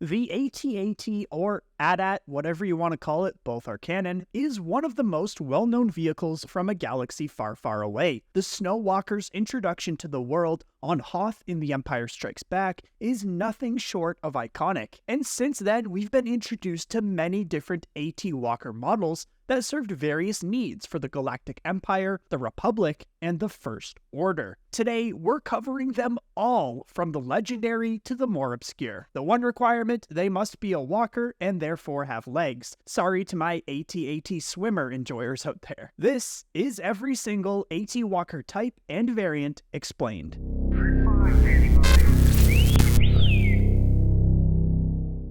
The AT-AT, or AT-AT, whatever you want to call it, both are canon, is one of the most well-known vehicles from a galaxy far, far away. The Snow Walker's introduction to the world on Hoth in The Empire Strikes Back is nothing short of iconic, and since then we've been introduced to many different AT Walker models that served various needs for the Galactic Empire, the Republic, and the First Order. Today, we're covering them all, from the legendary to the more obscure. The one requirement, they must be a walker and therefore have legs. Sorry to my AT-AT swimmer enjoyers out there. This is every single AT Walker type and variant explained.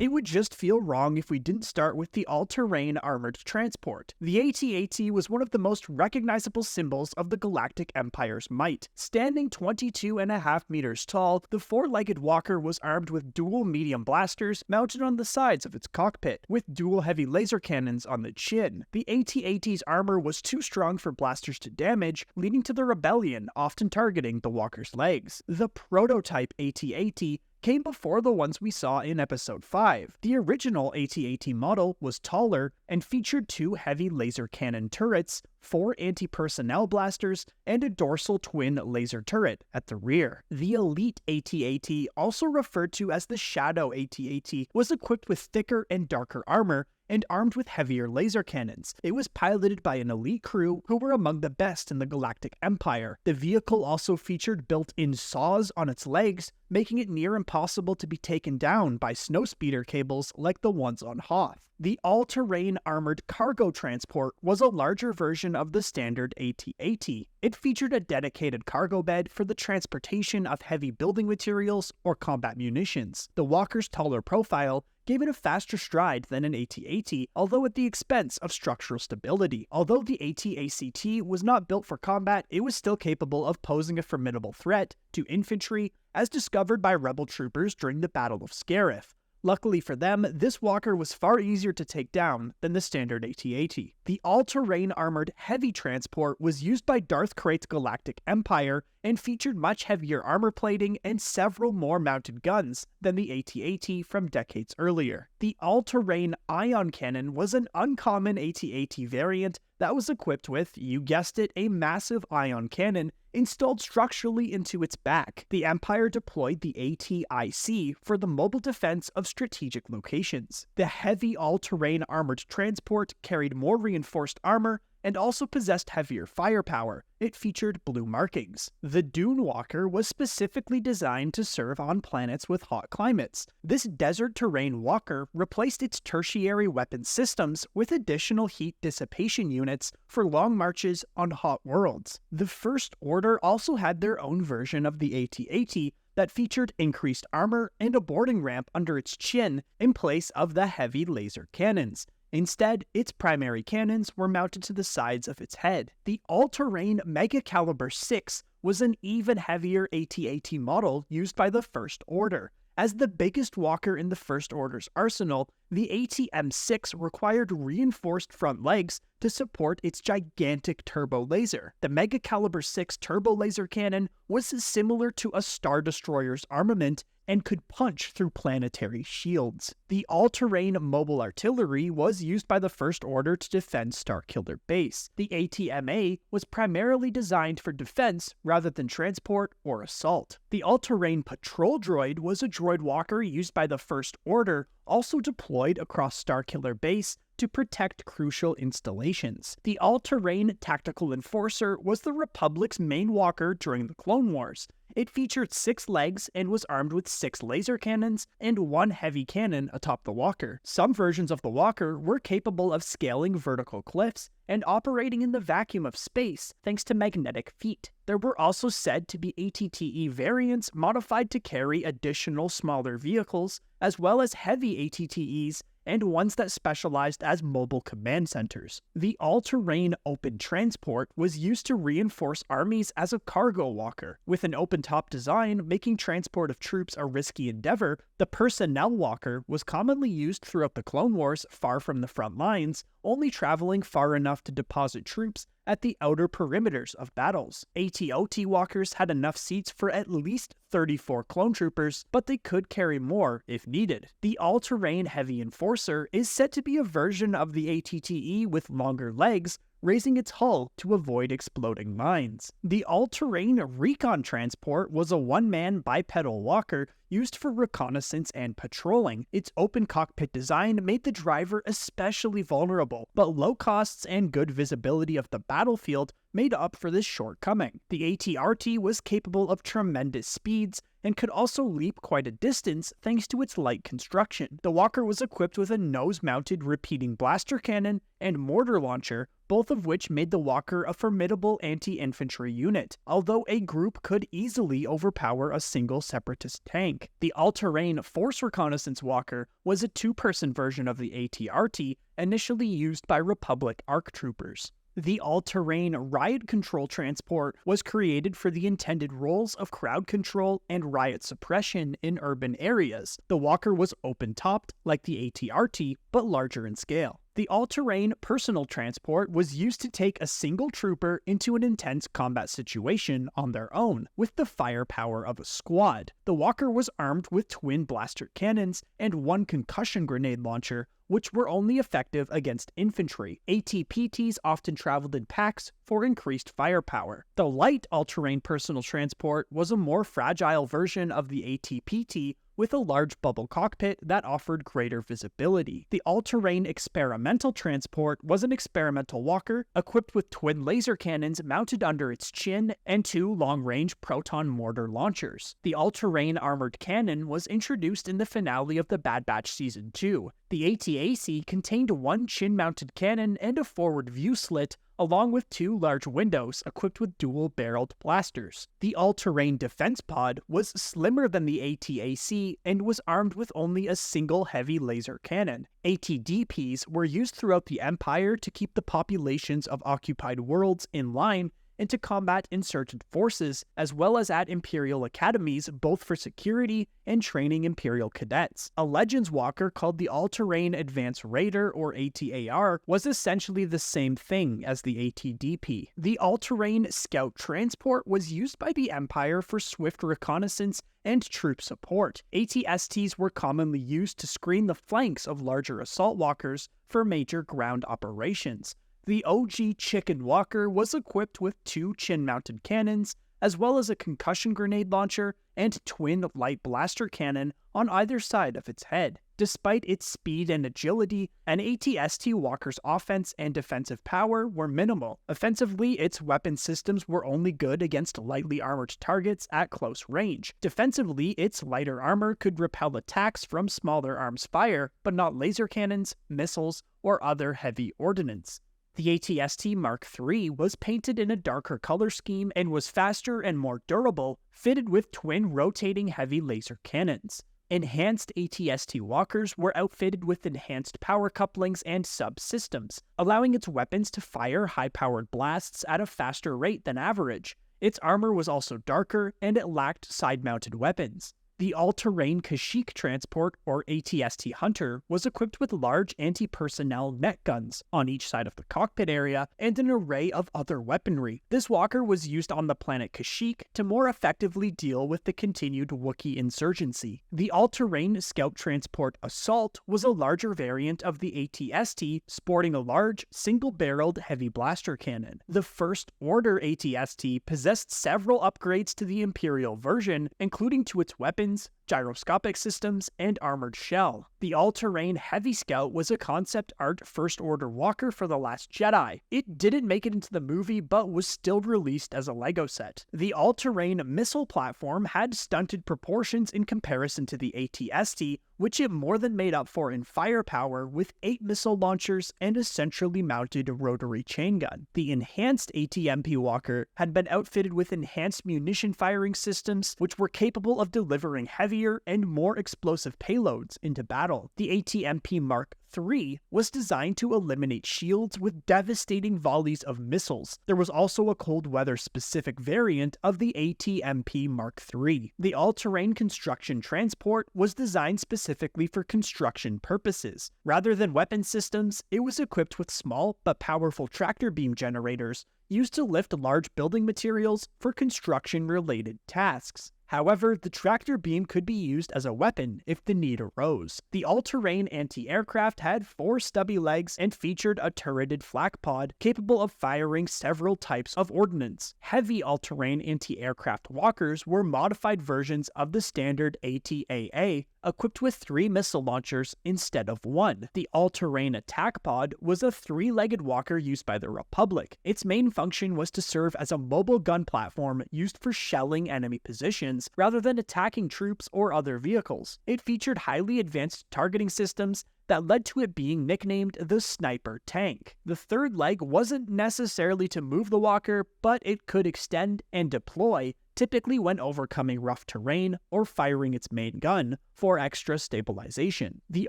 It would just feel wrong if we didn't start with the all-terrain armored transport. The AT-AT was one of the most recognizable symbols of the Galactic Empire's might. Standing 22.5 meters tall, the four-legged walker was armed with dual medium blasters mounted on the sides of its cockpit, with dual heavy laser cannons on the chin. The AT-AT's armor was too strong for blasters to damage, leading to the rebellion often targeting the walker's legs. The prototype AT-AT came before the ones we saw in Episode 5. The original AT-AT model was taller and featured two heavy laser cannon turrets, 4 anti-personnel blasters, and a dorsal twin laser turret at the rear. The Elite AT-AT, also referred to as the Shadow AT-AT, was equipped with thicker and darker armor and armed with heavier laser cannons. It was piloted by an elite crew who were among the best in the Galactic Empire. The vehicle also featured built-in saws on its legs, making it near impossible to be taken down by snowspeeder cables like the ones on Hoth. The all-terrain armored cargo transport was a larger version of the standard AT-AT. It featured a dedicated cargo bed for the transportation of heavy building materials or combat munitions. The walker's taller profile gave it a faster stride than an AT-AT, although at the expense of structural stability. Although the AT-ACT was not built for combat, it was still capable of posing a formidable threat to infantry, as discovered by rebel troopers during the Battle of Scarif. Luckily for them, this walker was far easier to take down than the standard AT-AT. The all-terrain armored heavy transport was used by Darth Krayt's Galactic Empire and featured much heavier armor plating and several more mounted guns than the AT-AT from decades earlier. The all-terrain ion cannon was an uncommon AT-AT variant that was equipped with, you guessed it, a massive ion cannon installed structurally into its back. The Empire deployed the AT-IC for the mobile defense of strategic locations. The heavy all-terrain armored transport carried more reinforced armor and also possessed heavier firepower. It featured blue markings. The Dune Walker was specifically designed to serve on planets with hot climates. This desert terrain walker replaced its tertiary weapon systems with additional heat dissipation units for long marches on hot worlds. The First Order also had their own version of the AT-AT that featured increased armor and a boarding ramp under its chin in place of the heavy laser cannons. Instead, its primary cannons were mounted to the sides of its head. The all-terrain Mega Caliber 6 was an even heavier AT-AT model used by the First Order. As the biggest walker in the First Order's arsenal, the AT-M6 required reinforced front legs to support its gigantic turbo laser. The Mega Caliber 6 turbo laser cannon was similar to a Star Destroyer's armament and could punch through planetary shields. The all-terrain mobile artillery was used by the First Order to defend Starkiller Base. The AT-MA was primarily designed for defense rather than transport or assault. The all-terrain patrol droid was a droid walker used by the First Order, also deployed across Starkiller Base to protect crucial installations. The all-terrain tactical enforcer was the Republic's main walker during the Clone Wars. It featured 6 legs and was armed with 6 laser cannons and 1 heavy cannon atop the walker. Some versions of the walker were capable of scaling vertical cliffs and operating in the vacuum of space thanks to magnetic feet. There were also said to be ATTE variants modified to carry additional smaller vehicles, as well as heavy ATTEs and ones that specialized as mobile command centers. The all-terrain open transport was used to reinforce armies as a cargo walker. With an open-top design making transport of troops a risky endeavor, the personnel walker was commonly used throughout the Clone Wars far from the front lines, only traveling far enough to deposit troops at the outer perimeters of battles. AT-OT walkers had enough seats for at least 34 clone troopers, but they could carry more if needed. The all-terrain heavy enforcer is said to be a version of the ATTE with longer legs, raising its hull to avoid exploding mines. The all-terrain recon transport was a one-man bipedal walker used for reconnaissance and patrolling. Its open cockpit design made the driver especially vulnerable, but low costs and good visibility of the battlefield made up for this shortcoming. The AT-RT was capable of tremendous speeds and could also leap quite a distance thanks to its light construction. The walker was equipped with a nose-mounted repeating blaster cannon and mortar launcher, both of which made the walker a formidable anti-infantry unit, although a group could easily overpower a single separatist tank. The all-terrain force reconnaissance walker was a two-person version of the AT-RT, initially used by Republic ARC troopers. The all-terrain riot control transport was created for the intended roles of crowd control and riot suppression in urban areas. The walker was open-topped, like the AT-RT, but larger in scale. The all-terrain personal transport was used to take a single trooper into an intense combat situation on their own, with the firepower of a squad. The walker was armed with twin blaster cannons and one concussion grenade launcher, which were only effective against infantry. AT-PTs often traveled in packs for increased firepower. The light all-terrain personal transport was a more fragile version of the AT-PT, with a large bubble cockpit that offered greater visibility. The all-terrain experimental transport was an experimental walker equipped with twin laser cannons mounted under its chin and two long-range proton mortar launchers. The all-terrain armored cannon was introduced in the finale of the Bad Batch Season 2. The AT-AC contained one chin-mounted cannon and a forward view slit, along with two large windows equipped with dual-barreled blasters. The all-terrain defense pod was slimmer than the AT-AC and was armed with only a single heavy laser cannon. AT-DPs were used throughout the Empire to keep the populations of occupied worlds in line and to combat insurgent forces, as well as at Imperial academies, both for security and training Imperial cadets. A Legends walker called the All-Terrain Advanced Raider, or AT-AR, was essentially the same thing as the AT-DP. The All-Terrain Scout Transport was used by the Empire for swift reconnaissance and troop support. AT-STs were commonly used to screen the flanks of larger assault walkers for major ground operations. The OG Chicken Walker was equipped with two chin-mounted cannons, as well as a concussion grenade launcher and twin light blaster cannon on either side of its head. Despite its speed and agility, an AT-ST walker's offense and defensive power were minimal. Offensively, its weapon systems were only good against lightly armored targets at close range. Defensively, its lighter armor could repel attacks from smaller arms fire, but not laser cannons, missiles, or other heavy ordnance. The AT-ST Mark III was painted in a darker color scheme and was faster and more durable, fitted with twin rotating heavy laser cannons. Enhanced AT-ST walkers were outfitted with enhanced power couplings and subsystems, allowing its weapons to fire high-powered blasts at a faster rate than average. Its armor was also darker, and it lacked side-mounted weapons. The All-Terrain Kashyyyk Transport, or AT-ST Hunter, was equipped with large anti-personnel net guns on each side of the cockpit area and an array of other weaponry. This walker was used on the planet Kashyyyk to more effectively deal with the continued Wookiee insurgency. The All-Terrain Scout Transport Assault was a larger variant of the AT-ST, sporting a large, single-barreled heavy blaster cannon. The First Order AT-ST possessed several upgrades to the Imperial version, including to its weapons, gyroscopic systems, and armored shell. The all-terrain Heavy Scout was a concept art First Order walker for The Last Jedi. It didn't make it into the movie, but was still released as a Lego set. The all-terrain missile platform had stunted proportions in comparison to the AT-ST, which it more than made up for in firepower with 8 missile launchers and a centrally mounted rotary chain gun. The enhanced AT-MP walker had been outfitted with enhanced munition firing systems, which were capable of delivering heavier and more explosive payloads into battle. The AT-MP Mark III was designed to eliminate shields with devastating volleys of missiles. There was also a cold weather specific variant of the AT-MP Mark III. The all-terrain construction transport was designed specifically for construction purposes. Rather than weapon systems, it was equipped with small but powerful tractor beam generators used to lift large building materials for construction-related tasks. However, the tractor beam could be used as a weapon if the need arose. The all-terrain anti-aircraft had 4 stubby legs and featured a turreted flak pod capable of firing several types of ordnance. Heavy all-terrain anti-aircraft walkers were modified versions of the standard ATAA, equipped with 3 missile launchers instead of 1. The all-terrain attack pod was a 3-legged walker used by the Republic. Its main function was to serve as a mobile gun platform used for shelling enemy positions rather than attacking troops or other vehicles. It featured highly advanced targeting systems that led to it being nicknamed the Sniper Tank. The 3rd leg wasn't necessarily to move the walker, but it could extend and deploy, typically when overcoming rough terrain or firing its main gun for extra stabilization. The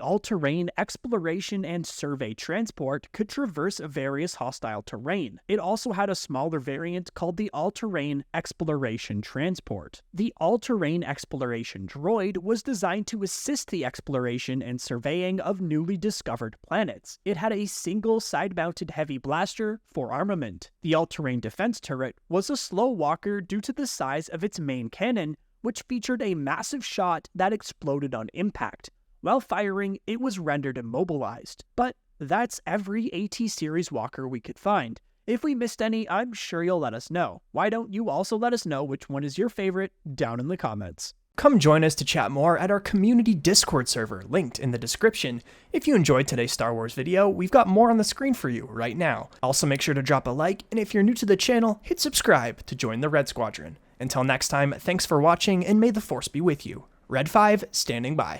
all-terrain exploration and survey transport could traverse various hostile terrain. It also had a smaller variant called the all-terrain exploration transport. The all-terrain exploration droid was designed to assist the exploration and surveying of newly discovered planets. It had a single side-mounted heavy blaster for armament. The all-terrain defense turret was a slow walker due to the size of its main cannon, which featured a massive shot that exploded on impact. While firing, it was rendered immobilized. But that's every AT series walker we could find. If we missed any, I'm sure you'll let us know. Why don't you also let us know which one is your favorite down in the comments. Come join us to chat more at our community Discord server, linked in the description. If you enjoyed today's Star Wars video, we've got more on the screen for you right now. Also make sure to drop a like, and if you're new to the channel, hit subscribe to join the Red Squadron. Until next time, thanks for watching, and may the Force be with you. Red 5, standing by.